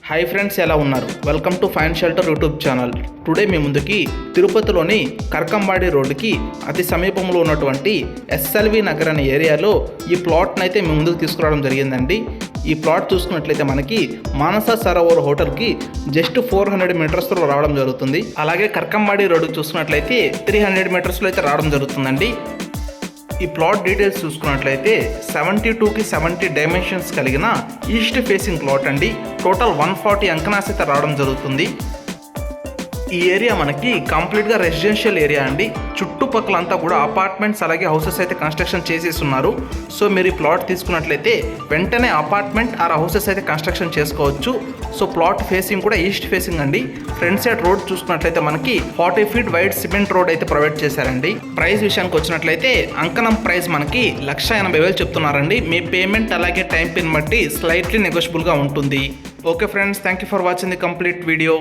Hi friends, ఎలా ఉన్నారు? Welcome to Fine Shelter YouTube channel. Today మీ ముందుకి తిరుపతిలోని కర్కంబాడి రోడ్డుకి అతి సమీపంలో ఉన్నటువంటి ఎస్ఎల్వి నగర్ అనే ఏరియాలో ఈ ప్లాట్ని అయితే మీ ముందుకు తీసుకురావడం జరిగిందండి. ఈ ప్లాట్ చూసుకున్నట్లయితే మనకి మానస సరోవర్ హోటల్కి జస్ట్ 400 మీటర్స్లో రావడం జరుగుతుంది. అలాగే కర్కంబాడి రోడ్డు చూసుకున్నట్లయితే 300 మీటర్స్లో అయితే రావడం జరుగుతుందండి. ఈ ప్లాట్ డీటెయిల్స్ చూసుకున్నట్లయితే 72కి 70 డైమెన్షన్స్ కలిగిన ఈస్ట్ ఫేసింగ్ ప్లాట్ అండి. టోటల్ 140 అంకనాస్ అయితే రావడం జరుగుతుంది. ఈ ఏరియా మనకి కంప్లీట్గా రెసిడెన్షియల్ ఏరియా అండి. చుట్టుపక్కలంతా కూడా అపార్ట్మెంట్స్ అలాగే హౌసెస్ అయితే కన్స్ట్రక్షన్ చేసేస్తున్నారు. సో మీరు ఈ ప్లాట్ తీసుకున్నట్లయితే వెంటనే అపార్ట్మెంట్ ఆర్ హౌసెస్ అయితే కన్స్ట్రక్షన్ చేసుకోవచ్చు. సో ప్లాట్ ఫేసింగ్ కూడా ఈస్ట్ ఫేసింగ్ అండి. ఫ్రంట్ సైడ్ రోడ్ చూసుకున్నట్లయితే మనకి 40 ఫీట్ వైడ్ సిమెంట్ రోడ్ అయితే ప్రొవైడ్ చేశారండి. ప్రైస్ విషయానికి వచ్చినట్లయితే అంకణం ప్రైస్ మనకి 1,80,000 చెప్తున్నారండి. మీ పేమెంట్ అలాగే టైం పిన్ బట్టి స్లైట్లీ నెగోషియబుల్గా ఉంటుంది. Okay friends, thank you for watching the complete video.